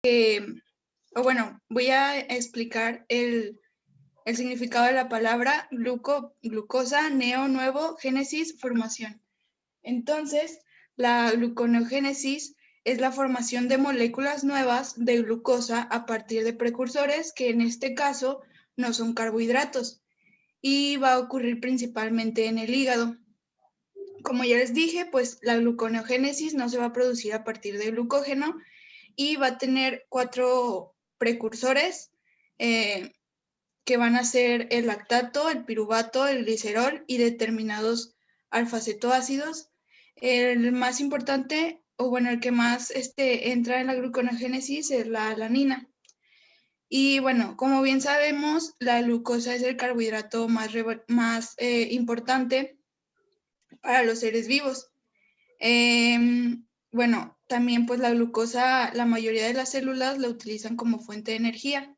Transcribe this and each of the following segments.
o bueno, voy a explicar el significado de la palabra glucosa, nuevo, génesis, formación. Entonces, la gluconeogénesis es la formación de moléculas nuevas de glucosa a partir de precursores que en este caso no son carbohidratos y va a ocurrir principalmente en el hígado. Como ya les dije, pues la gluconeogénesis no se va a producir a partir de glucógeno y va a tener 4 precursores que van a ser el lactato, el piruvato, el glicerol y determinados alfa-cetoácidos. El más importante, o bueno, el que más entra en la gluconeogénesis es la alanina. Y bueno, como bien sabemos, la glucosa es el carbohidrato más importante para los seres vivos. Bueno, también pues la glucosa, la mayoría de las células la utilizan como fuente de energía.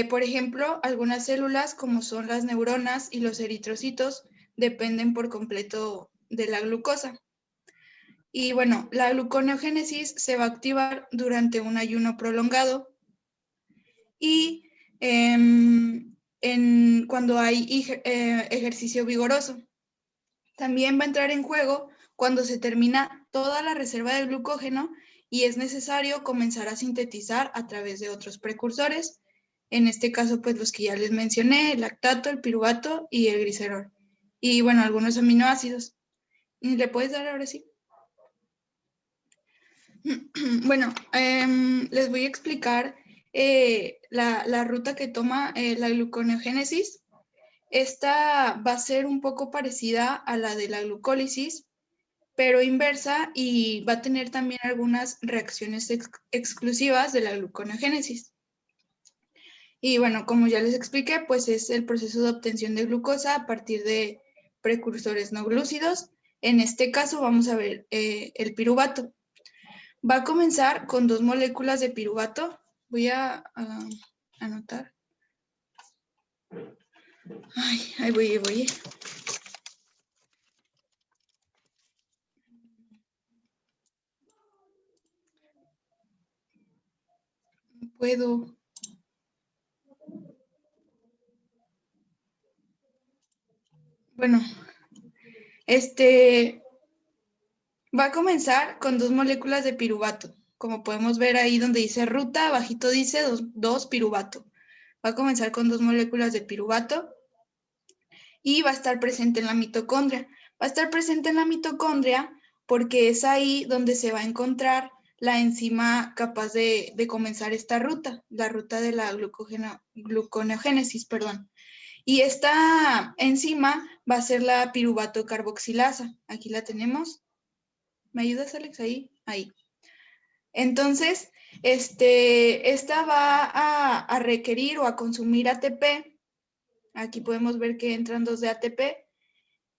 Por ejemplo, algunas células, como son las neuronas y los eritrocitos, dependen por completo de la glucosa. Y bueno, la gluconeogénesis se va a activar durante un ayuno prolongado y cuando hay ejercicio vigoroso. También va a entrar en juego cuando se termina toda la reserva de glucógeno y es necesario comenzar a sintetizar a través de otros precursores. En este caso, pues los que ya les mencioné, el lactato, el piruvato y el glicerol. Y bueno, algunos aminoácidos. ¿Le puedes dar ahora sí? Bueno, les voy a explicar la ruta que toma la gluconeogénesis. Esta va a ser un poco parecida a la de la glucólisis, pero inversa y va a tener también algunas reacciones exclusivas de la gluconeogénesis. Y bueno, como ya les expliqué, pues es el proceso de obtención de glucosa a partir de precursores no glúcidos. En este caso vamos a ver el piruvato. Va a comenzar con 2 moléculas de piruvato. Voy a anotar. Ay, ahí voy. No puedo. Bueno, va a comenzar con 2 moléculas de piruvato. Como podemos ver ahí donde dice ruta, abajito dice 2 piruvato. Va a comenzar con 2 moléculas de piruvato y va a estar presente en la mitocondria. Va a estar presente en la mitocondria porque es ahí donde se va a encontrar la enzima capaz de comenzar esta ruta, la ruta de la gluconeogénesis, perdón. Y esta enzima va a ser la piruvato carboxilasa. Aquí la tenemos. ¿Me ayudas, Alex? Ahí. Entonces, esta va a requerir o a consumir ATP. Aquí podemos ver que entran 2 de ATP.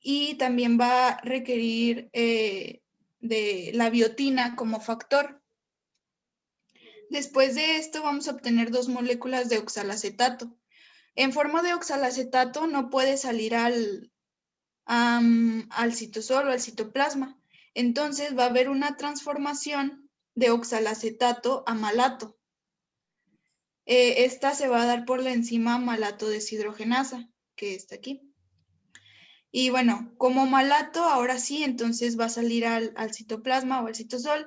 Y también va a requerir de la biotina como factor. Después de esto vamos a obtener 2 moléculas de oxalacetato. En forma de oxalacetato no puede salir al citosol o al citoplasma. Entonces va a haber una transformación de oxalacetato a malato. Esta se va a dar por la enzima malato deshidrogenasa, que está aquí. Y bueno, como malato, ahora sí, entonces va a salir al citoplasma o al citosol.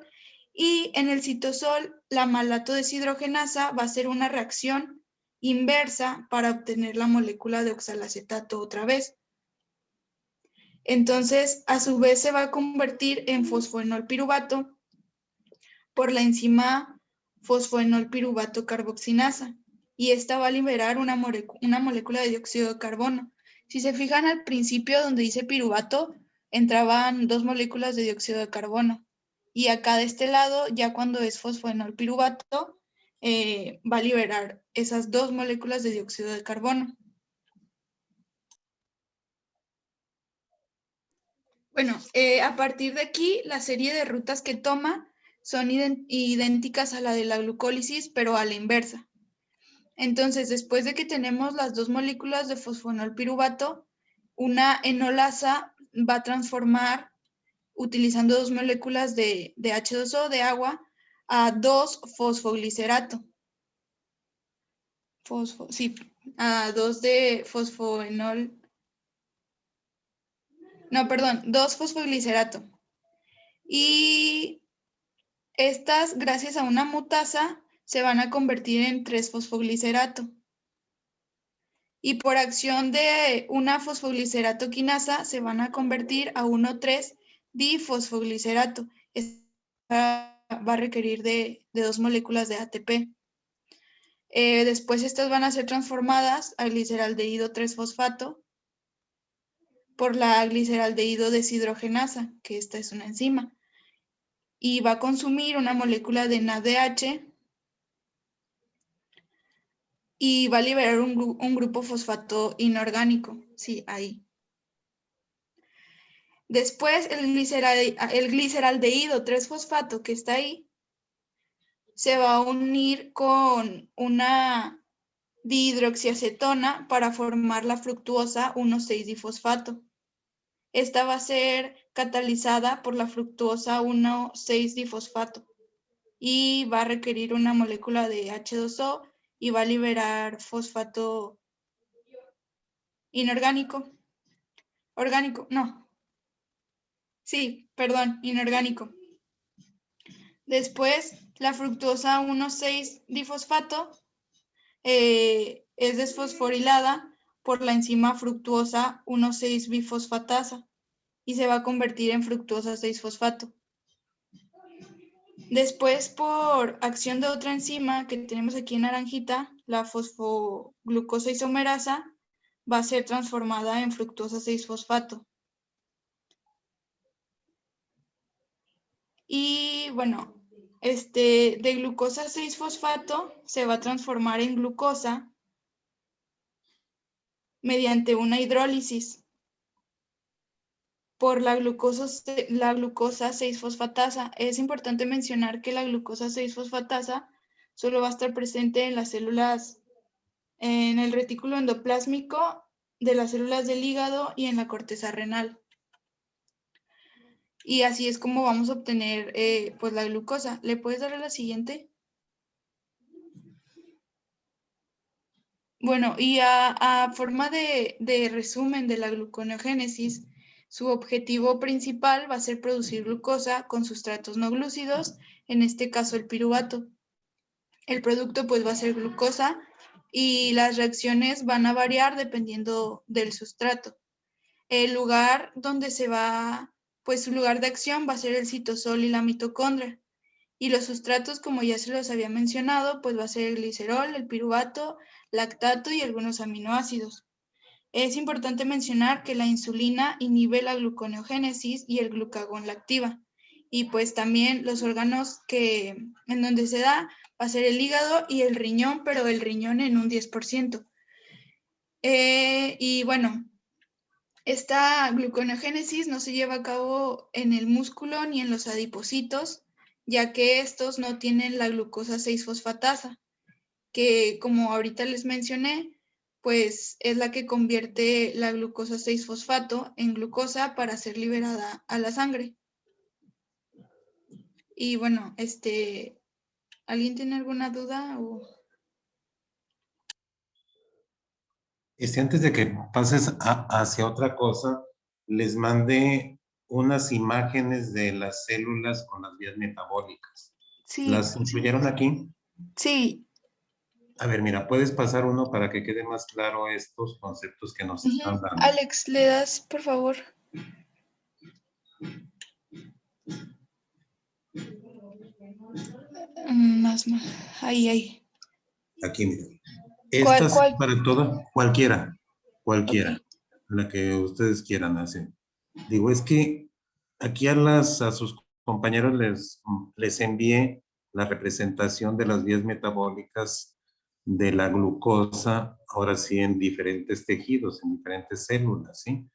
Y en el citosol, la malato deshidrogenasa va a hacer una reacción inversa para obtener la molécula de oxalacetato otra vez. Entonces, a su vez se va a convertir en fosfoenolpiruvato por la enzima fosfoenolpiruvato carboxinasa y esta va a liberar una molécula de dióxido de carbono. Si se fijan al principio donde dice piruvato, entraban 2 moléculas de dióxido de carbono y acá de este lado, ya cuando es fosfoenolpiruvato, va a liberar esas 2 moléculas de dióxido de carbono. Bueno, a partir de aquí, la serie de rutas que toma son idénticas a la de la glucólisis, pero a la inversa. Entonces, después de que tenemos las 2 moléculas de fosfonolpiruvato, una enolasa va a transformar, utilizando 2 moléculas de H2O, de agua, a 2-fosfoglicerato. Sí, a 2 de fosfoenol. No, perdón, 2-fosfoglicerato. Y estas, gracias a una mutasa, se van a convertir en 3-fosfoglicerato. Y por acción de una fosfoglicerato quinasa se van a convertir a 1,3-difosfoglicerato. Esta va a requerir de 2 moléculas de ATP. Después estas van a ser transformadas a gliceraldehído 3-fosfato por la gliceraldehído deshidrogenasa, que esta es una enzima. Y va a consumir una molécula de NADH y va a liberar un grupo fosfato inorgánico. Sí, ahí. Después el gliceraldehído 3-fosfato que está ahí se va a unir con una dihidroxiacetona para formar la fructuosa 1,6-difosfato. Esta va a ser catalizada por la fructuosa 1,6-difosfato y va a requerir una molécula de H2O y va a liberar fosfato inorgánico. Orgánico, no. Sí, perdón, inorgánico. Después, la fructuosa 1,6-difosfato es desfosforilada por la enzima fructuosa 1,6-bifosfatasa y se va a convertir en fructuosa 6-fosfato. Después, por acción de otra enzima que tenemos aquí en naranjita, la fosfoglucosa isomerasa va a ser transformada en fructosa 6-fosfato. Y bueno, de glucosa 6-fosfato se va a transformar en glucosa mediante una hidrólisis por la glucosa 6-fosfatasa. Es importante mencionar que la glucosa 6-fosfatasa solo va a estar presente en las células, en el retículo endoplásmico de las células del hígado y en la corteza renal. Y así es como vamos a obtener pues la glucosa. ¿Le puedes dar a la siguiente? Bueno, y a forma de resumen de la gluconeogénesis, su objetivo principal va a ser producir glucosa con sustratos no glúcidos, en este caso el piruvato. El producto pues va a ser glucosa y las reacciones van a variar dependiendo del sustrato. El lugar donde pues su lugar de acción va a ser el citosol y la mitocondria. Y los sustratos, como ya se los había mencionado, pues va a ser el glicerol, el piruvato, lactato y algunos aminoácidos. Es importante mencionar que la insulina inhibe la gluconeogénesis y el glucagón la activa. Y pues también los órganos en donde se da va a ser el hígado y el riñón, pero el riñón en un 10%. Y bueno, esta gluconeogénesis no se lleva a cabo en el músculo ni en los adipocitos, ya que estos no tienen la glucosa 6-fosfatasa, que como ahorita les mencioné, pues es la que convierte la glucosa 6-fosfato en glucosa para ser liberada a la sangre. Y bueno, ¿alguien tiene alguna duda? Antes de que pases hacia otra cosa, les mandé unas imágenes de las células con las vías metabólicas. Sí, ¿Las incluyeron aquí? sí. A ver, mira, puedes pasar uno para que quede más claro estos conceptos que nos están dando. Alex, ¿le das, por favor? Más. Ahí. Aquí, mira. Estas ¿Cuál? para todo, cualquiera, Ok. la que ustedes quieran hacer. Digo, es que aquí a sus compañeros les envié la representación de las vías metabólicas de la glucosa, ahora sí en diferentes tejidos, en diferentes células, ¿sí?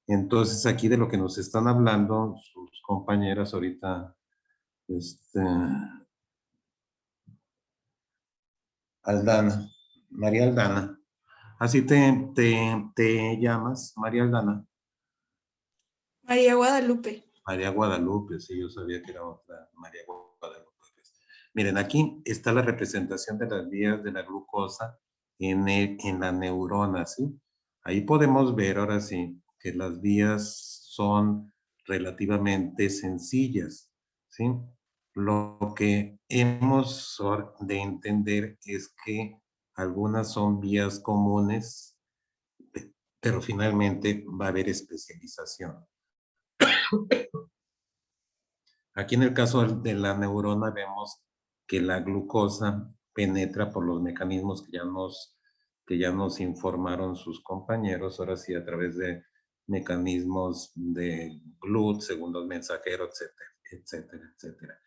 Entonces aquí de lo que nos están hablando sus compañeras ahorita, Aldana, María Aldana. Así te llamas, María Aldana. María Guadalupe. María Guadalupe, sí, yo sabía que era otra María Guadalupe. Miren, aquí está la representación de las vías de la glucosa en la neurona, ¿sí? Ahí podemos ver ahora sí que las vías son relativamente sencillas, ¿sí? Lo que hemos de entender es que algunas son vías comunes, pero finalmente va a haber especialización. Aquí en el caso de la neurona vemos que la glucosa penetra por los mecanismos que ya nos informaron sus compañeros, ahora sí a través de mecanismos de GLUT, segundos mensajeros, etcétera, etcétera, etcétera.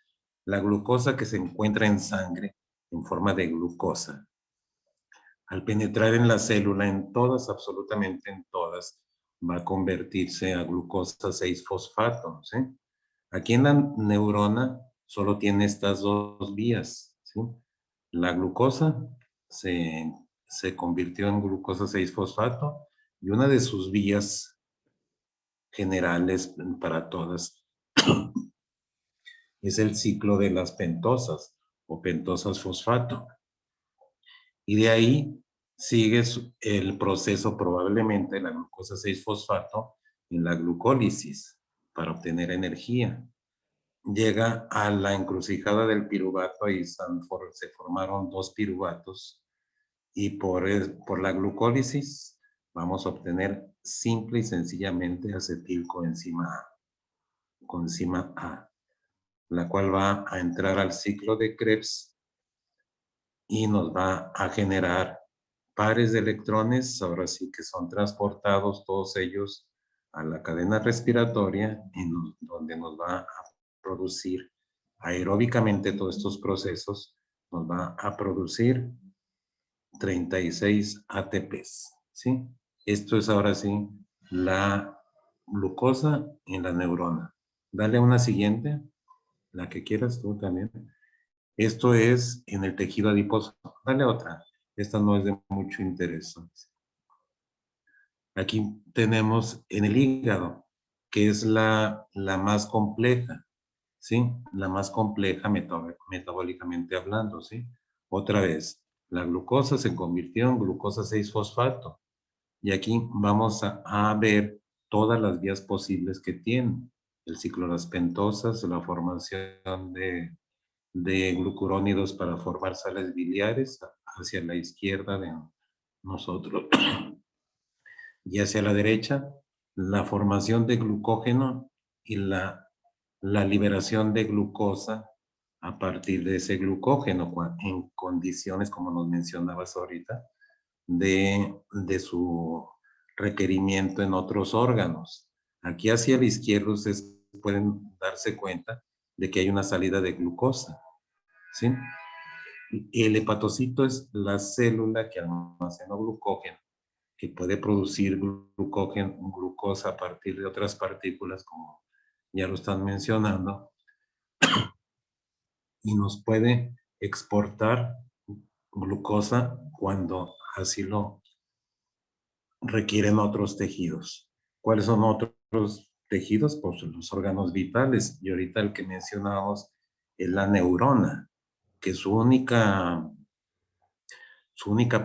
La glucosa que se encuentra en sangre en forma de glucosa, al penetrar en la célula, en todas, absolutamente en todas, va a convertirse a glucosa 6-fosfato, ¿sí? Aquí en la neurona solo tiene estas dos vías, ¿sí? La glucosa se convirtió en glucosa 6-fosfato y una de sus vías generales para todas es el ciclo de las pentosas o pentosas fosfato. Y de ahí sigue el proceso probablemente de la glucosa 6-fosfato en la glucólisis para obtener energía. Llega a la encrucijada del piruvato y se formaron dos piruvatos y por la glucólisis vamos a obtener simple y sencillamente coenzima A, la cual va a entrar al ciclo de Krebs y nos va a generar pares de electrones, ahora sí que son transportados todos ellos a la cadena respiratoria, donde nos va a producir aeróbicamente todos estos procesos, nos va a producir 36 ATPs, ¿sí? Esto es ahora sí la glucosa en la neurona. Dale una siguiente, la que quieras tú también. Esto es en el tejido adiposo. Dale otra. Esta no es de mucho interés. Aquí tenemos en el hígado, que es la más compleja, ¿sí? La más compleja metabólicamente hablando, ¿sí? Otra vez, la glucosa se convirtió en glucosa 6-fosfato. Y aquí vamos a ver todas las vías posibles que tiene. El ciclo de las pentosas, la formación de glucurónidos para formar sales biliares hacia la izquierda de nosotros y hacia la derecha la formación de glucógeno y la liberación de glucosa a partir de ese glucógeno en condiciones, como nos mencionabas ahorita, de su requerimiento en otros órganos. Aquí hacia la izquierda ustedes pueden darse cuenta de que hay una salida de glucosa, ¿sí? El hepatocito es la célula que almacena glucógeno, que puede producir glucosa a partir de otras partículas, como ya lo están mencionando, y nos puede exportar glucosa cuando así lo requieren otros tejidos. ¿Cuáles son otros tejidos? Pues los órganos vitales. Y ahorita el que mencionábamos es la neurona, que su única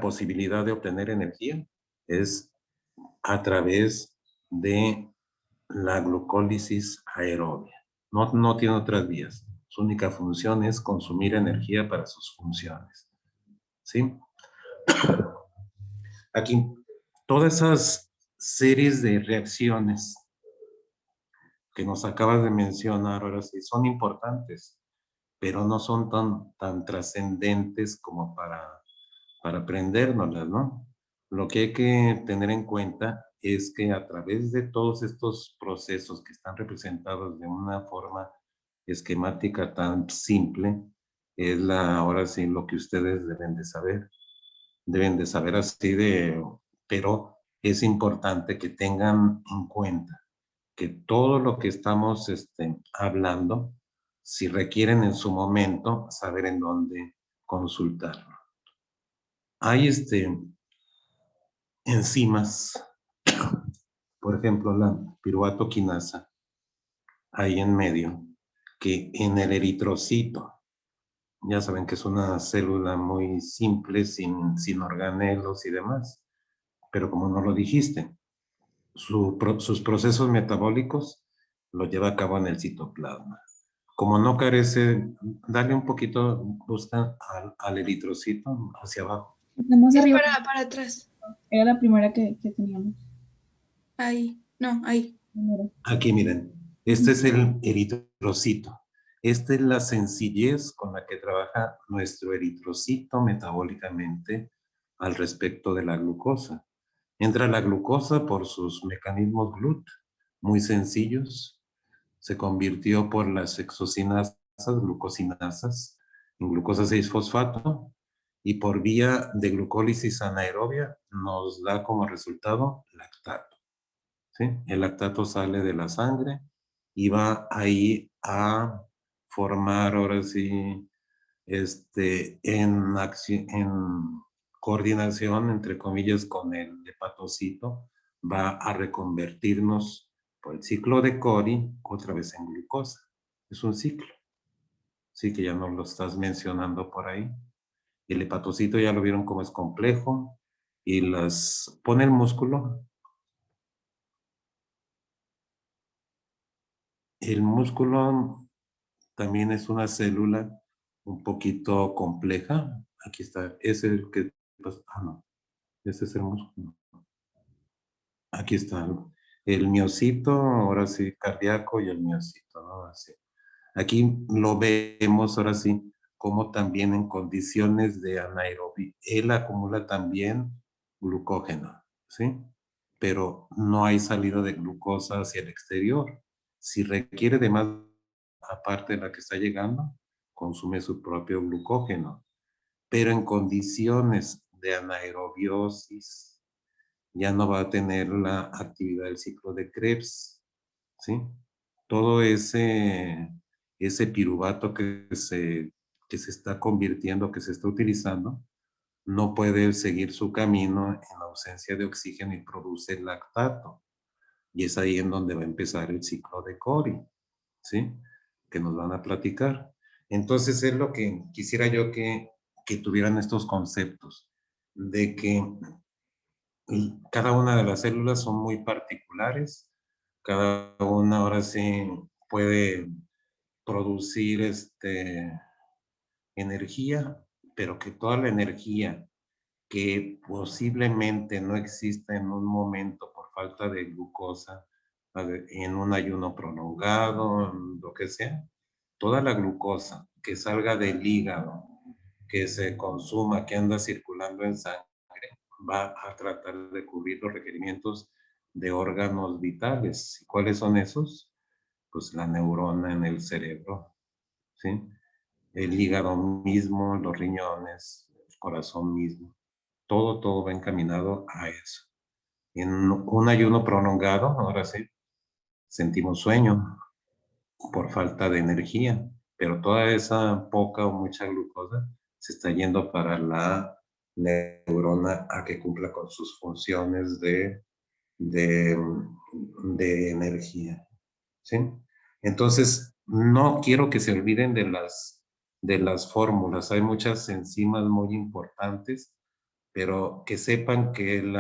posibilidad de obtener energía es a través de la glucólisis aerobia. No tiene otras vías. Su única función es consumir energía para sus funciones. ¿Sí? Aquí, todas esas series de reacciones que nos acabas de mencionar ahora sí son importantes, pero no son tan trascendentes como para aprendérnoslas, ¿no? Lo que hay que tener en cuenta es que a través de todos estos procesos que están representados de una forma esquemática tan simple, es ahora sí lo que ustedes deben de saber. Deben de saber pero es importante que tengan en cuenta que todo lo que estamos hablando, si requieren en su momento, saber en dónde consultarlo. Hay enzimas, por ejemplo, la piruvato quinasa, ahí en medio, que en el eritrocito Ya saben que es una célula muy simple, sin organelos y demás. Pero como no lo dijiste, sus procesos metabólicos lo lleva a cabo en el citoplasma. Como no carece, dale un poquito, busca al eritrocito hacia abajo. Estamos Es arriba. para atrás. Era la primera que teníamos. Ahí. No, ahí. Primero. Aquí miren, este es el eritrocito. Esta es la sencillez con la que trabaja nuestro eritrocito metabólicamente al respecto de la glucosa. Entra la glucosa por sus mecanismos GLUT, muy sencillos. Se convirtió por las hexocinasas, glucosinasas, en glucosa 6-fosfato y por vía de glucólisis anaerobia nos da como resultado lactato. ¿Sí? El lactato sale de la sangre y va ahí a formar, ahora sí, en coordinación, entre comillas, con el hepatocito, va a reconvertirnos por el ciclo de Cori otra vez en glucosa. Es un ciclo. Sí, que ya nos lo estás mencionando por ahí. El hepatocito ya lo vieron cómo es complejo y las pone el músculo. El músculo también es una célula un poquito compleja. Aquí está, es el que, pues, no, ese es el músculo. Aquí está el miocito, ahora sí, cardíaco y el miocito, ¿no? Así. Aquí lo vemos, ahora sí, como también en condiciones de anaerobia, él acumula también glucógeno, ¿sí? Pero no hay salida de glucosa hacia el exterior. Si requiere de más, aparte de la que está llegando, consume su propio glucógeno. Pero en condiciones de anaerobiosis, ya no va a tener la actividad del ciclo de Krebs, ¿sí? Todo ese piruvato que se está convirtiendo, que se está utilizando, no puede seguir su camino en ausencia de oxígeno y produce lactato. Y es ahí en donde va a empezar el ciclo de Cori, ¿sí? Que nos van a platicar. Entonces es lo que quisiera yo que tuvieran estos conceptos, de que cada una de las células son muy particulares, cada una ahora sí puede producir energía, pero que toda la energía que posiblemente no exista en un momento por falta de glucosa, en un ayuno prolongado, lo que sea, toda la glucosa que salga del hígado, que se consuma, que anda circulando en sangre, va a tratar de cubrir los requerimientos de órganos vitales. ¿Y cuáles son esos? Pues la neurona en el cerebro, ¿sí? El hígado mismo, los riñones, el corazón mismo. Todo va encaminado a eso. En un ayuno prolongado, ahora sí, sentimos sueño por falta de energía, pero toda esa poca o mucha glucosa se está yendo para la neurona a que cumpla con sus funciones de, de energía. ¿Sí? Entonces, no quiero que se olviden de las fórmulas. Hay muchas enzimas muy importantes, pero que sepan que en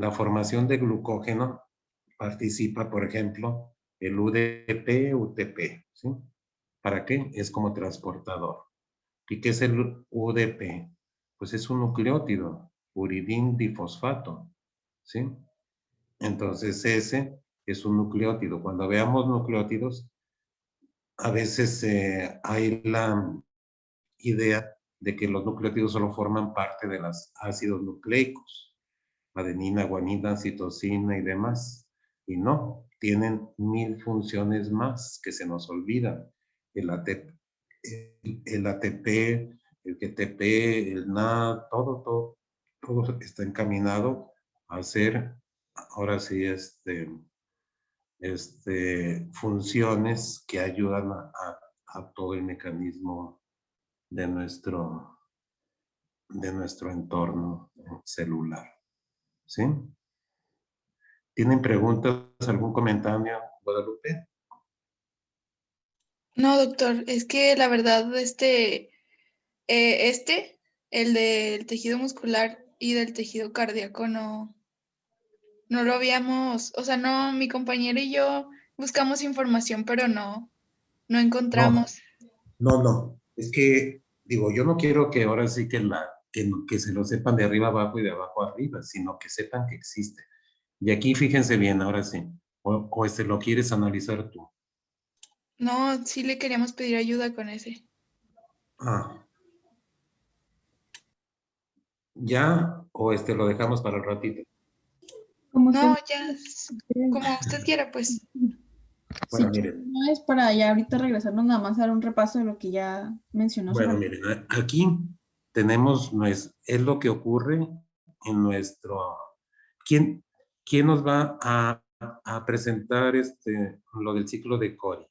la formación de glucógeno participa, por ejemplo, el UDP, UTP. ¿Sí? ¿Para qué? Es como transportador. ¿Y qué es el UDP? Pues es un nucleótido, uridín difosfato. ¿Sí? Entonces ese es un nucleótido. Cuando veamos nucleótidos, a veces hay la idea de que los nucleótidos solo forman parte de los ácidos nucleicos, adenina, guanina, citosina y demás. Y no, tienen 1000 funciones más que se nos olvidan. El ATP, el ATP, el GTP, el NAD, todo está encaminado a hacer, ahora sí, funciones que ayudan a todo el mecanismo de nuestro entorno celular. ¿Sí? ¿Tienen preguntas, algún comentario, Guadalupe? No, doctor, es que la verdad, el del tejido muscular y del tejido cardíaco, no lo habíamos, o sea, no, mi compañera y yo buscamos información, pero no No, encontramos. no. Es que, digo, yo no quiero que ahora sí que se lo sepan de arriba abajo y de abajo arriba, sino que sepan que existe. Y aquí fíjense bien, ahora sí. O lo quieres analizar tú. No, sí le queríamos pedir ayuda con ese. Ah, ya, o lo dejamos para el ratito. Como usted No, ya, como usted quiera, pues. si Bueno, quiere, miren, no es para ya ahorita regresarnos nada más a dar un repaso de lo que ya mencionó bueno, sobre. miren, aquí tenemos, es lo que ocurre en nuestro, ¿quién, quién nos va a presentar lo del ciclo de Cori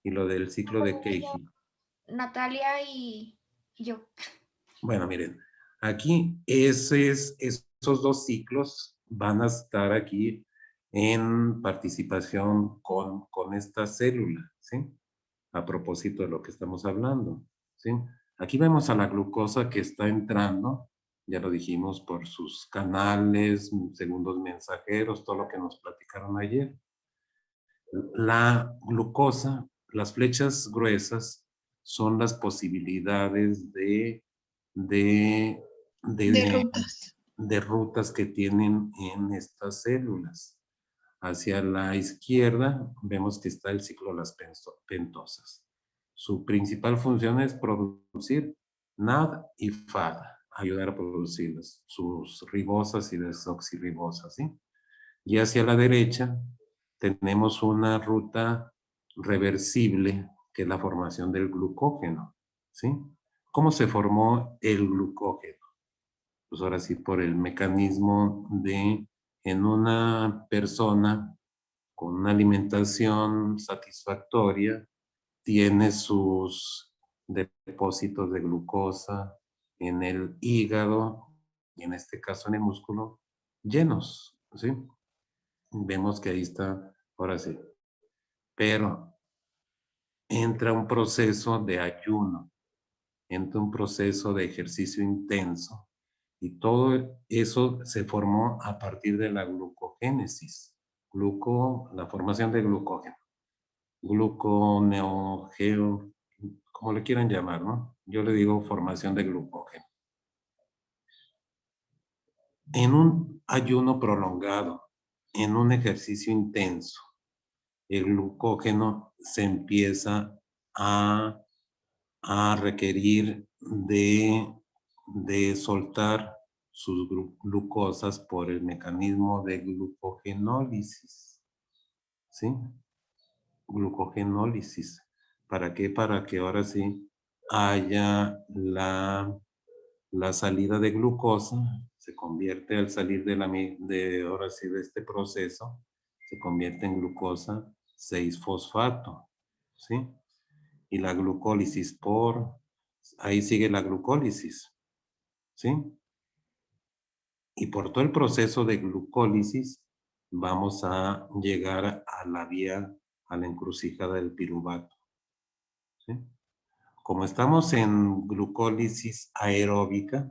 y lo del ciclo de Keiji? Natalia y yo. Bueno, miren, aquí esos dos ciclos van a estar aquí en participación con esta célula, ¿sí? A propósito de lo que estamos hablando, ¿sí? Aquí vemos a la glucosa que está entrando, ya lo dijimos, por sus canales, segundos mensajeros, todo lo que nos platicaron ayer. La glucosa, las flechas gruesas, son las posibilidades de, De de, rutas. de rutas que tienen en estas células. Hacia la izquierda vemos que está el ciclo de las pentosas. Su principal función es producir NAD y FAD, ayudar a producirlas, sus ribosas y desoxirribosas, ¿sí? Y hacia la derecha tenemos una ruta reversible, que es la formación del glucógeno, ¿sí? ¿Cómo se formó el glucógeno? Pues ahora sí, por el mecanismo en una persona con una alimentación satisfactoria, tiene sus depósitos de glucosa en el hígado y en este caso en el músculo llenos, ¿sí? Vemos que ahí está, ahora sí. Pero entra un proceso de ayuno, entra un proceso de ejercicio intenso y todo eso se formó a partir de la glucogénesis, la formación de glucógeno, gluconeogeo, como le quieran llamar, ¿no? Yo le digo formación de glucógeno. En un ayuno prolongado, en un ejercicio intenso, el glucógeno se empieza a, a requerir de soltar sus glucosas por el mecanismo de glucogenólisis, ¿sí? Glucogenólisis. ¿Para qué? Para que ahora sí haya la salida de glucosa, se convierte al salir ahora sí de este proceso, se convierte en glucosa 6-fosfato, ¿sí? Y la glucólisis ahí sigue la glucólisis, ¿sí? Y por todo el proceso de glucólisis vamos a llegar a la vía, a la encrucijada del piruvato, ¿sí? Como estamos en glucólisis aeróbica,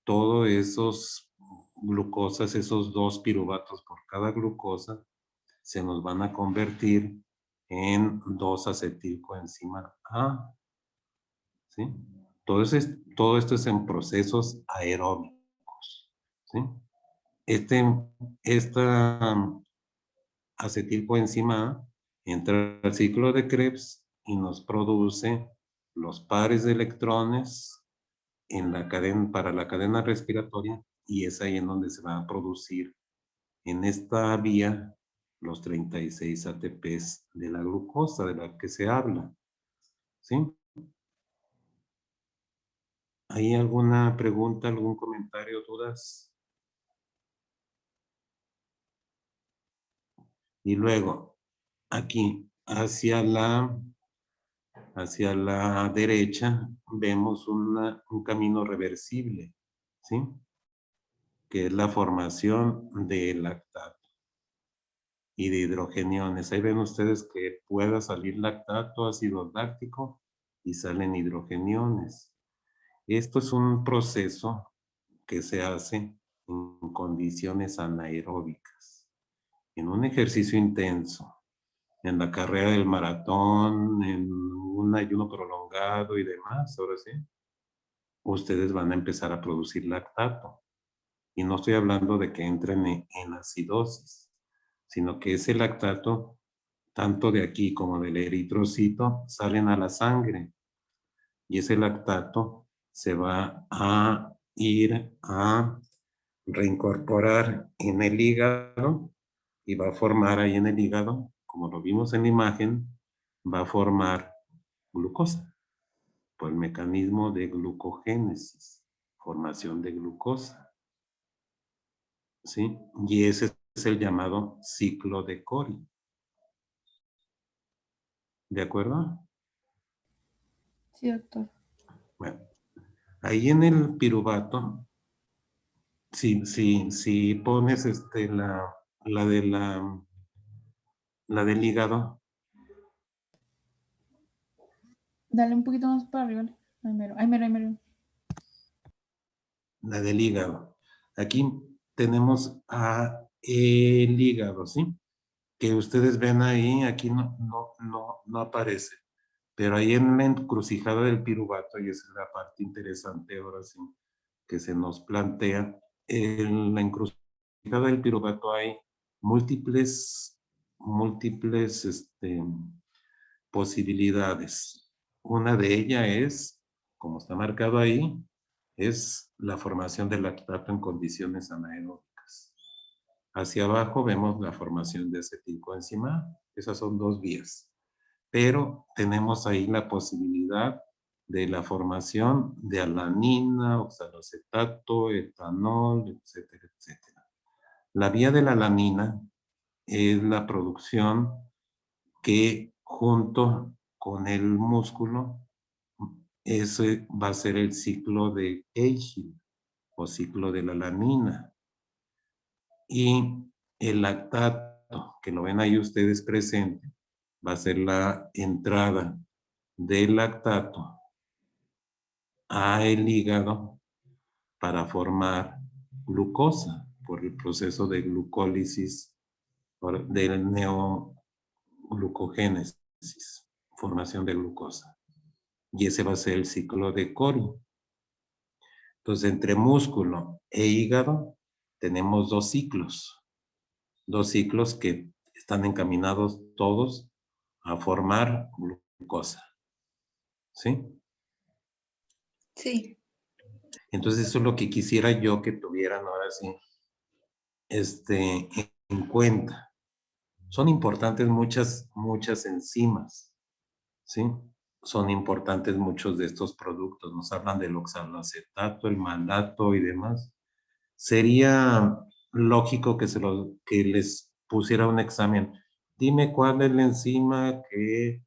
todos esos glucosas, esos 2 piruvatos por cada glucosa, se nos van a convertir en 2-acetilcoenzima A, ¿sí? Todo esto es en procesos aeróbicos, ¿sí? Esta acetilcoenzima A entra al ciclo de Krebs y nos produce los pares de electrones para la cadena respiratoria, y es ahí en donde se va a producir en esta vía los 36 ATPs de la glucosa de la que se habla, ¿sí? ¿Hay alguna pregunta, algún comentario, dudas? Y luego, aquí, hacia la derecha, vemos un camino reversible, ¿sí? Que es la formación de lactato. y de hidrogeniones. Ahí ven ustedes que pueda salir lactato, ácido láctico y salen hidrogeniones. Esto es un proceso que se hace en condiciones anaeróbicas. En un ejercicio intenso, en la carrera del maratón, en un ayuno prolongado y demás, ahora sí, ustedes van a empezar a producir lactato. Y no estoy hablando de que entren en acidosis, sino que ese lactato, tanto de aquí como del eritrocito, salen a la sangre. Y ese lactato se va a ir a reincorporar en el hígado y va a formar ahí en el hígado, como lo vimos en la imagen, va a formar glucosa por el mecanismo de glucogénesis, formación de glucosa. ¿Sí? Y ese es el llamado ciclo de Cori. ¿De acuerdo? Sí, doctor. Bueno, ahí en el piruvato, si pones la del hígado, Dale un poquito más para arriba. Ay, mero, ay, mero, ay, mero. la del hígado. Aquí tenemos el hígado, ¿sí? Que ustedes ven ahí, aquí no aparece. Pero ahí en la encrucijada del piruvato, y esa es la parte interesante ahora sí, que se nos plantea, en la encrucijada del piruvato hay múltiples posibilidades. Una de ellas es, como está marcado ahí, es la formación del lactato en condiciones anaeróbicas. Hacia abajo vemos la formación de acetilcoenzima. Esas son dos vías. Pero tenemos ahí la posibilidad de la formación de alanina, oxalacetato, etanol, etcétera, etcétera. La vía de la alanina es la producción que junto con el músculo, ese va a ser el ciclo de Eichel o ciclo de la alanina. Y el lactato, que lo ven ahí ustedes presente, va a ser la entrada del lactato al hígado para formar glucosa por el proceso de glucólisis del neoglucogénesis, formación de glucosa. Y ese va a ser el ciclo de Cori. Entonces, entre músculo e hígado tenemos dos ciclos que están encaminados todos a formar glucosa. ¿Sí? Sí. Entonces, eso es lo que quisiera yo que tuvieran ahora sí en cuenta. Son importantes muchas enzimas, ¿sí? Son importantes muchos de estos productos. Nos hablan del oxalacetato, el malato y demás. Sería lógico que les pusiera un examen. Dime cuál es la enzima que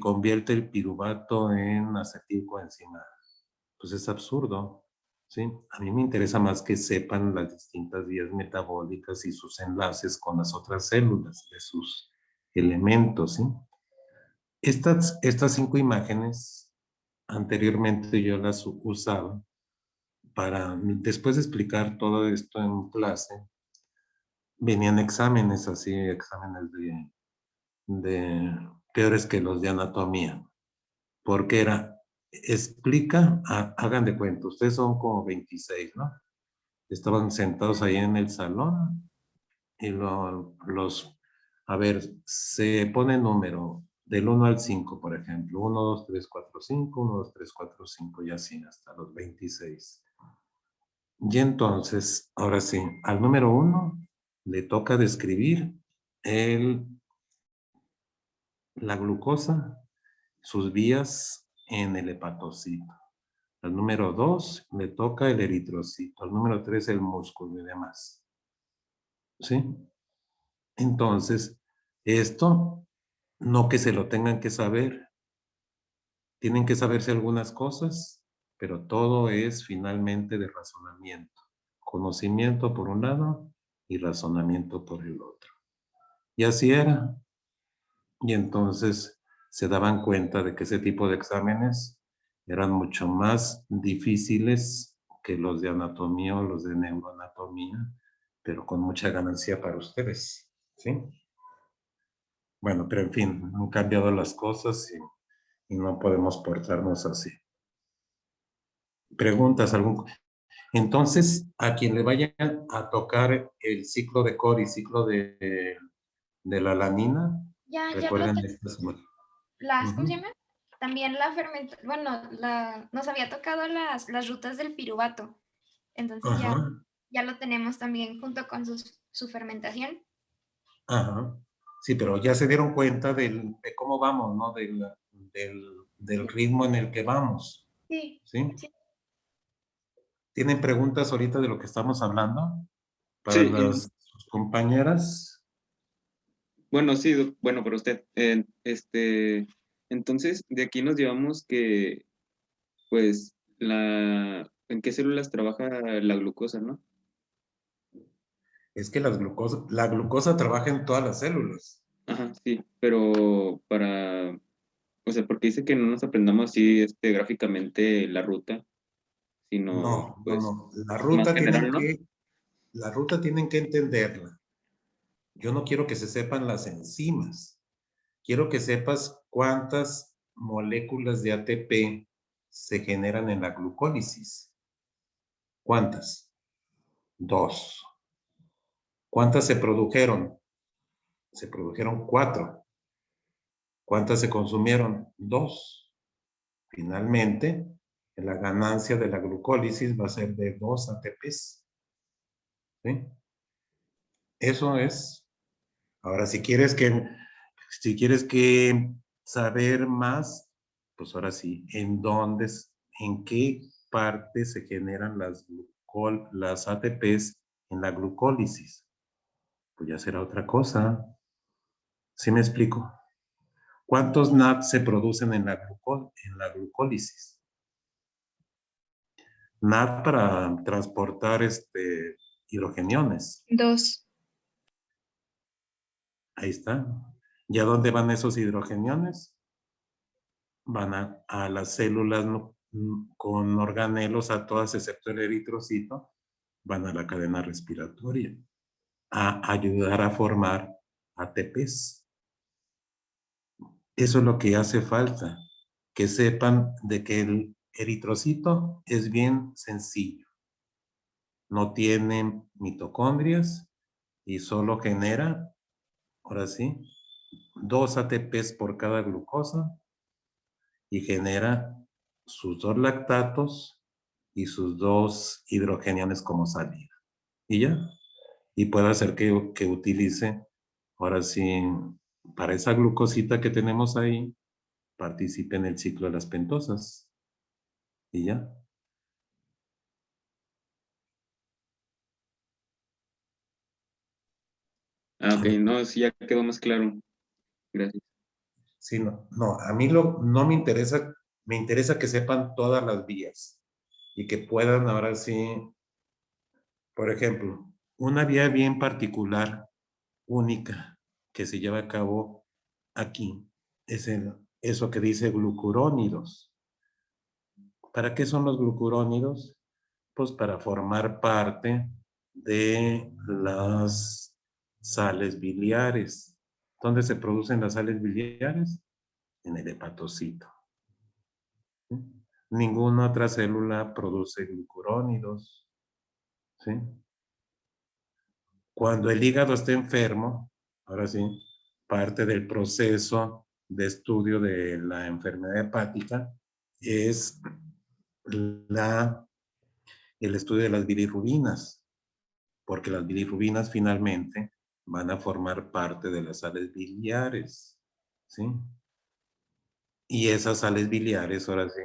convierte el piruvato en acetilcoenzima. Pues es absurdo, ¿sí? A mí me interesa más que sepan las distintas vías metabólicas y sus enlaces con las otras células de sus elementos, ¿sí? Estas 5 imágenes, anteriormente yo las usaba para, después de explicar todo esto en clase, venían exámenes así, exámenes de peores que los de anatomía, porque hagan de cuenta, ustedes son como 26, ¿no? Estaban sentados ahí en el salón y a ver, se pone número del 1 al 5, por ejemplo, 1, 2, 3, 4, 5, 1, 2, 3, 4, 5 y así hasta los 26. Y entonces, ahora sí, al número 1 le toca describir la glucosa, sus vías en el hepatocito. Al número 2 le toca el eritrocito. Al número 3 el músculo y demás. ¿Sí? Entonces, esto no que se lo tengan que saber. Tienen que saberse algunas cosas, pero todo es finalmente de razonamiento. Conocimiento por un lado y razonamiento por el otro. Y así era. Y entonces se daban cuenta de que ese tipo de exámenes eran mucho más difíciles que los de anatomía o los de neuroanatomía, pero con mucha ganancia para ustedes, ¿sí? Bueno, pero en fin, han cambiado las cosas y no podemos portarnos así. ¿Preguntas? Entonces, a quien le vaya a tocar el ciclo de Core y ciclo de la alanina, Ya lo recuerden esta semana. ¿cómo se Ujú. llama? También la fermentación, bueno, nos había tocado las rutas del piruvato. Entonces Ajá, ya lo tenemos también junto con su fermentación. ajá. Sí, pero ya se dieron cuenta de cómo vamos, ¿no? Del ritmo en el que vamos, Sí, ¿sí? sí. ¿Tienen preguntas ahorita de lo que estamos hablando? Para Sí, las sus compañeras. bueno, sí, bueno, para usted. Entonces, de aquí nos llevamos que, pues, ¿en qué células trabaja la glucosa, no? Es que la glucosa trabaja en todas las células. Ajá, sí, pero o sea, porque dice que no nos aprendamos así, gráficamente la ruta, sino, No, no, pues, no. más general, ¿no? La ruta tienen que entenderla. Yo no quiero que se sepan las enzimas. Quiero que sepas cuántas moléculas de ATP se generan en la glucólisis. ¿Cuántas? Dos. ¿Cuántas se produjeron? Se produjeron cuatro. ¿Cuántas se consumieron? Dos. Finalmente, la ganancia de la glucólisis va a ser de 2 ATPs. ¿Sí? Eso es. Ahora, si quieres que saber más, pues ahora sí, en qué parte se generan las ATPs en la glucólisis? Pues ya será otra cosa. ¿Sí me explico? ¿Cuántos NAT se producen en en la glucólisis? NAT para transportar hidrogeniones. 2. Ahí está. ¿Y a dónde van esos hidrogeniones? Van a las células con organelos, a todas excepto el eritrocito, van a la cadena respiratoria a ayudar a formar ATPs. Eso es lo que hace falta, que sepan de que el eritrocito es bien sencillo. No tiene mitocondrias y solo genera, ahora sí, 2 ATPs por cada glucosa y genera sus 2 lactatos y sus 2 hidrogeniones como salida. Y ya. Y puede hacer que utilice, ahora sí, para esa glucosita que tenemos ahí, participe en el ciclo de las pentosas. Y ya. Ah, ok, A ver, no, sí, ya quedó más claro. Gracias. sí, no, no, a mí no me interesa que sepan todas las vías y que puedan ahora sí, por ejemplo, una vía bien particular, única, que se lleva a cabo aquí, es eso que dice glucurónidos. ¿Para qué son los glucurónidos? Pues para formar parte de las sales biliares. ¿Dónde se producen las sales biliares? En el hepatocito. ¿Sí? Ninguna otra célula produce glucurónidos. ¿Sí? Cuando el hígado está enfermo, ahora sí, parte del proceso de estudio de la enfermedad hepática es el estudio de las bilirrubinas, porque las bilirrubinas finalmente van a formar parte de las sales biliares, ¿sí? Y esas sales biliares, ahora sí,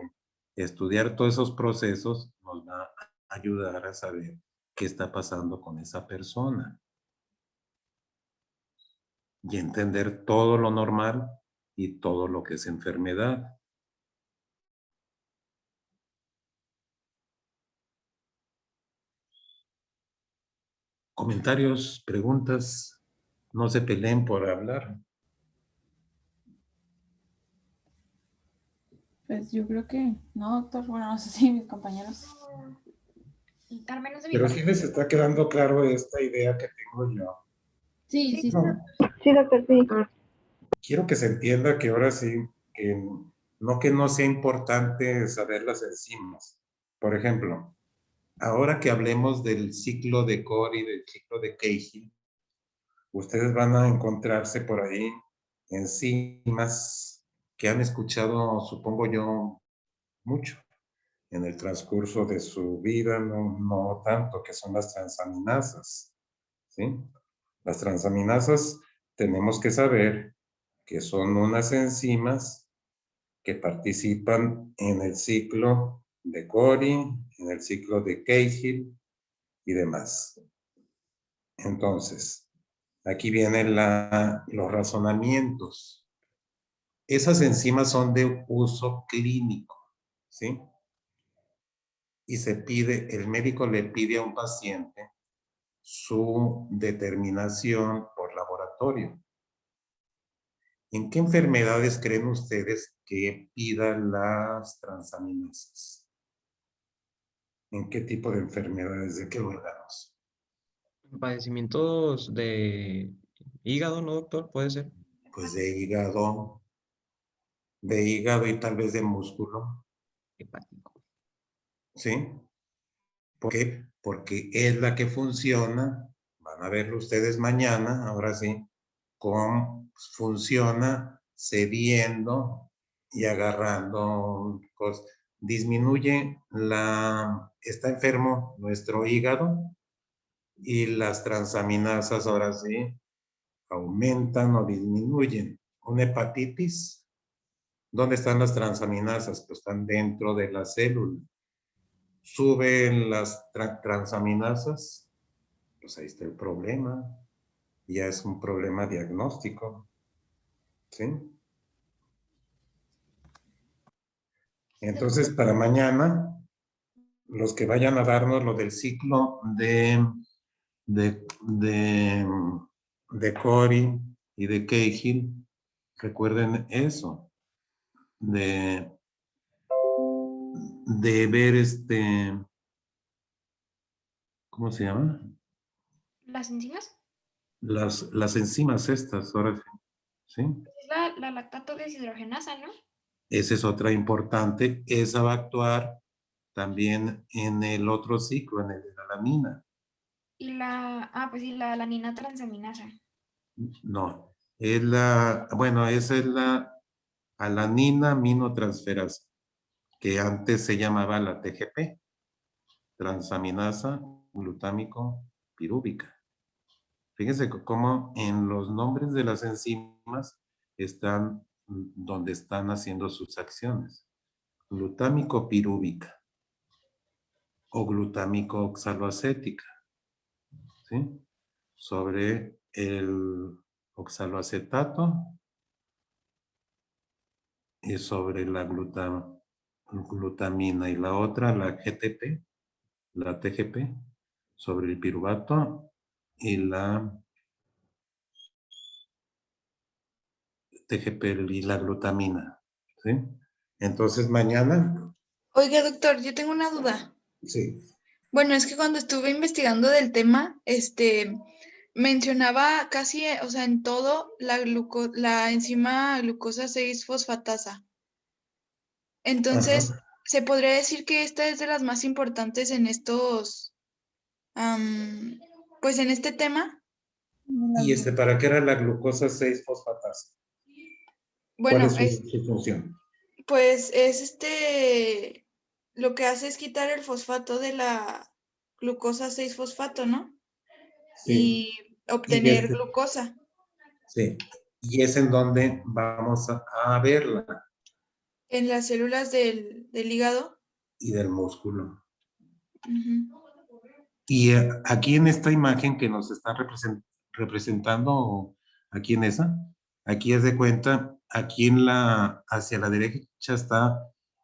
estudiar todos esos procesos nos va a ayudar a saber qué está pasando con esa persona y entender todo lo normal y todo lo que es enfermedad. Comentarios, preguntas. No se peleen por hablar. Pues yo creo que no, doctor. Bueno, no sé si mis compañeros. Al menos de mi Pero parte. sí les está quedando claro esta idea que tengo yo. Sí, sí. No, Sí, doctor, sí. quiero que se entienda que ahora sí, que no sea importante saber las enzimas. Por ejemplo, ahora que hablemos del ciclo de Cori y del ciclo de Cahill, ustedes van a encontrarse por ahí enzimas que han escuchado, supongo yo, mucho en el transcurso de su vida, no tanto, que son las transaminasas, ¿sí? Las transaminasas tenemos que saber que son unas enzimas que participan en el ciclo de Cori, en el ciclo de Cahill y demás. Entonces, aquí vienen los razonamientos. Esas enzimas son de uso clínico, ¿sí? Y el médico le pide a un paciente su determinación por laboratorio. ¿En qué enfermedades creen ustedes que pidan las transaminasas? ¿En qué tipo de enfermedades? ¿De qué órganos? Padecimientos de hígado, ¿no, doctor? Puede ser. Pues de hígado y tal vez de músculo, Hepático. ¿sí? ¿Por qué? Porque es la que funciona, van a verlo ustedes mañana, ahora sí, cómo funciona cediendo y agarrando cosas. Disminuye está enfermo nuestro hígado y las transaminasas ahora sí aumentan o disminuyen. Una hepatitis, ¿dónde están las transaminasas? Pues están dentro de la célula. Suben las transaminasas, pues ahí está el problema. Ya es un problema diagnóstico, ¿sí? Entonces, para mañana, los que vayan a darnos lo del ciclo de, de Cori y de Cahill, recuerden eso, de ver ¿cómo se llama? ¿Las enzimas? Las enzimas estas, ahora sí, ¿sí? Es la lactato deshidrogenasa, ¿no? Esa es otra importante, esa va a actuar también en el otro ciclo, en el de la alanina. Y pues sí, la alanina transaminasa. No, esa es la alanina aminotransferasa, que antes se llamaba la TGP, transaminasa glutámico pirúvica. Fíjense cómo en los nombres de las enzimas están donde están haciendo sus acciones. Glutámico pirúvica o glutámico oxaloacética, ¿sí? Sobre el oxaloacetato y sobre la glutamina, y la otra, la GTP, la TGP, sobre el piruvato y la TGP y la glutamina, ¿sí? Entonces mañana, Oiga, doctor, yo tengo una duda. sí. Bueno, es que cuando estuve investigando del tema, mencionaba casi, o sea, en todo la enzima glucosa 6-fosfatasa. Entonces, Ajá. se podría decir que esta es de las más importantes en pues en este tema. ¿Y para qué era la glucosa 6-fosfatasa? ¿Cuál Bueno, es su función? pues es lo que hace es quitar el fosfato de la glucosa 6-fosfato, ¿no? Sí. Y Y obtener glucosa sí. Y es en donde vamos a verla, en las células del hígado. y del músculo. Ujú. Y aquí en esta imagen que nos está representando, aquí en esa, aquí es de cuenta, aquí hacia la derecha está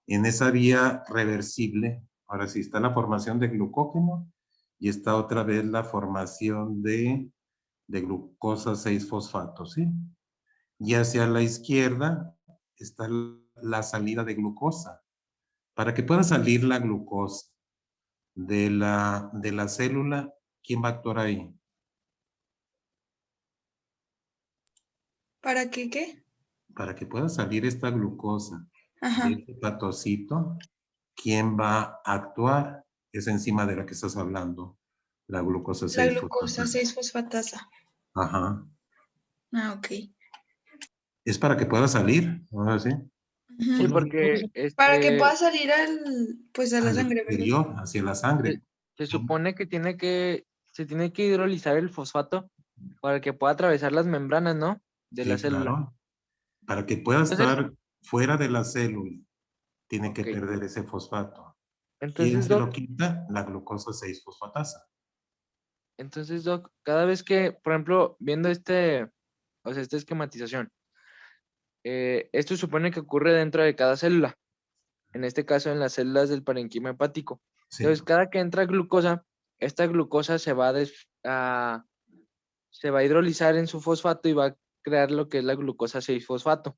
en esa vía reversible. Ahora sí está la formación de glucógeno y está otra vez la formación de de glucosa 6-fosfato, ¿sí? Y hacia la izquierda está la salida de glucosa. Para que pueda salir la glucosa de la célula, ¿quién va a actuar ahí? ¿Para qué qué? Para que pueda salir esta glucosa Ajá. de este hepatocito, ¿quién va a actuar? Es enzima de la que estás hablando, la glucosa La glucosa 6-fosfatasa. 6-fosfatasa. Ajá. Ah, ok. Es para que pueda salir, ahora sí, Sí, Ujú. porque Para que pueda salir pues a la al sangre, ¿verdad? exterior, hacia la sangre. se supone que se tiene que hidrolizar el fosfato para que pueda atravesar las membranas, ¿no? De la Sí, célula. claro. Para que pueda Entonces, estar fuera de la célula, tiene que ok. perder ese fosfato. ¿Quién Entonces, se lo Doc, quita? La glucosa 6-fosfatasa. Cada vez que, por ejemplo, viendo o sea, esta esquematización, esto supone que ocurre dentro de cada célula, en este caso en las células del parenquima hepático. Sí. Entonces, cada que entra glucosa, esta glucosa se va a hidrolizar en su fosfato y va a crear lo que es la glucosa 6-fosfato.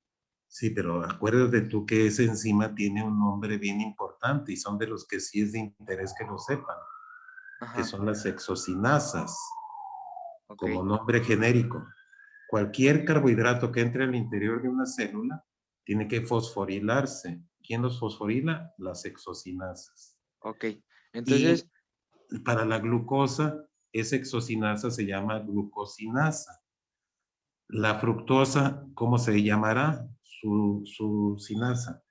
Sí, pero acuérdate tú que esa enzima tiene un nombre bien importante y son de los que sí es de interés que lo sepan, que Ajá, son las hexocinasas, ok, como nombre genérico. Cualquier carbohidrato que entre al interior de una célula tiene que fosforilarse. ¿Quién los fosforila? Las hexocinasas. ok. Y Entonces, para la glucosa, esa hexocinasa se llama glucosinasa. La fructosa, ¿cómo se llamará? Su sinasa,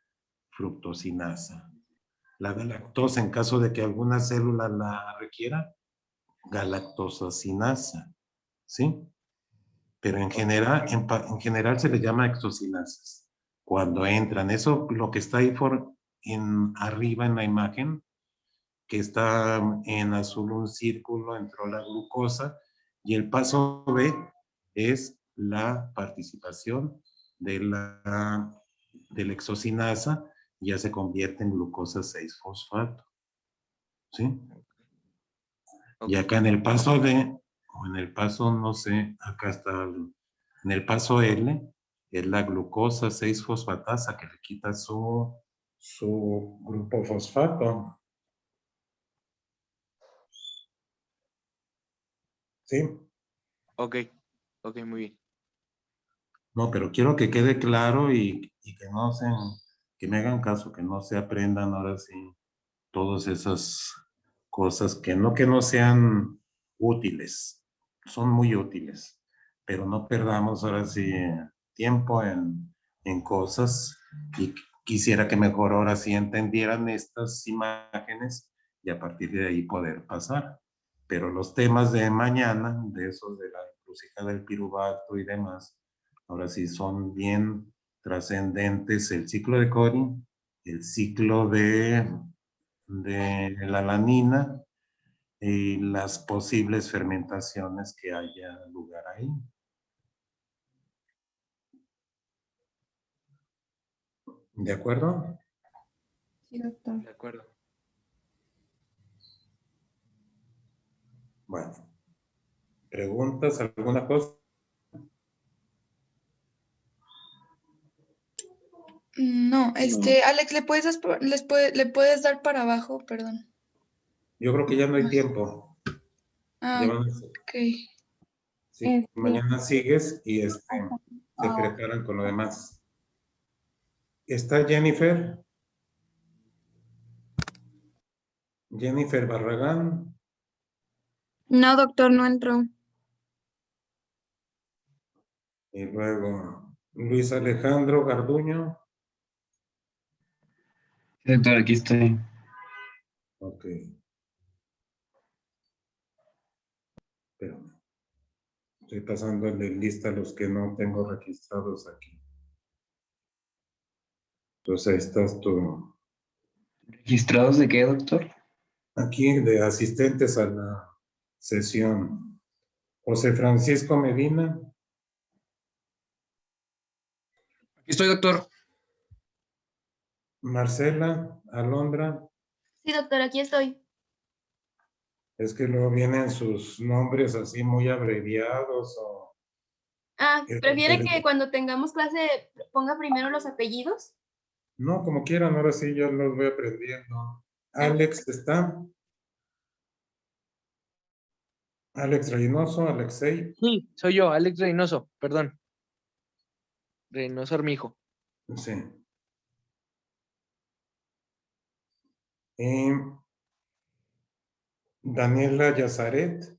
fructosinasa. La galactosa, en caso de que alguna célula la requiera, galactosacinasa, ¿sí? Pero en general, en general se le llama exocinasas. Cuando entran, eso lo que está ahí arriba en la imagen, que está en azul un círculo, entró la glucosa, y el paso B es la participación de la exocinasa, ya se convierte en glucosa 6-fosfato. ¿Sí? ok, Y acá en el paso D, o en el paso, no sé, acá está, en el paso L, es la glucosa 6-fosfatasa que le quita su grupo fosfato. ¿Sí? ok, ok, muy bien. No, pero quiero que quede claro y que no se, que me hagan caso, que no se aprendan ahora sí todas esas cosas que no sean útiles. Son muy útiles, pero no perdamos ahora sí tiempo en cosas y quisiera que mejor ahora sí entendieran estas imágenes y a partir de ahí poder pasar. Pero los temas de mañana, de esos de la encrucijada del piruvato y demás, ahora sí son bien trascendentes. El ciclo de Cori, el ciclo de la alanina y las posibles fermentaciones que haya lugar ahí. ¿De acuerdo? Sí, doctor. De acuerdo. Bueno. ¿Preguntas? ¿Alguna cosa? No, Alex, ¿le puedes dar para abajo? Perdón. Yo creo que ya no hay Más. tiempo. Ya Ah, van a- ok. sí, mañana sigues y se Ah, preparan con lo demás. ¿Está Jennifer? Jennifer Barragán. No, doctor, no entró. Y luego Luis Alejandro Garduño. Sí, doctor, aquí estoy. Ok. Espérame. Estoy pasándole lista a los que no tengo registrados aquí. Entonces ahí estás tú. ¿Registrados de qué, doctor? Aquí de asistentes a la sesión. José Francisco Medina. Aquí estoy, doctor. Marcela Alondra. Sí, doctor, aquí estoy. Es que luego vienen sus nombres así muy abreviados o... ¿Prefiere que cuando tengamos clase ponga primero los apellidos? No, como quieran, ahora sí yo los voy aprendiendo. Alex está. Alex Reynoso, Alexei. Sí, soy yo, Alex Reynoso, perdón. Reynoso Armijo. Sí. Daniela Yazaret.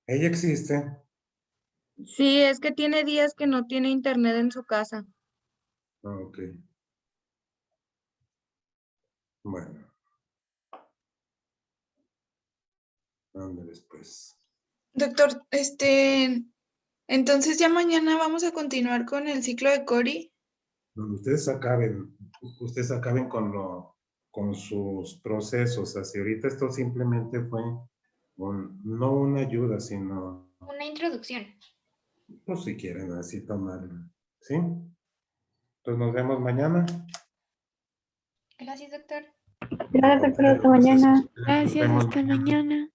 Ella existe. Sí, es que tiene días que no tiene internet en su casa. Ok. Bueno. Ándale, pues. Doctor, entonces ya mañana vamos a continuar con el ciclo de Cori. Donde ustedes acaben con sus procesos. Así ahorita esto simplemente fue no una ayuda, sino, Una introducción. pues si quieren así tomarla. ¿Sí? Entonces nos vemos mañana. Gracias, doctor. Gracias, doctor. Hasta mañana. Nos vemos mañana.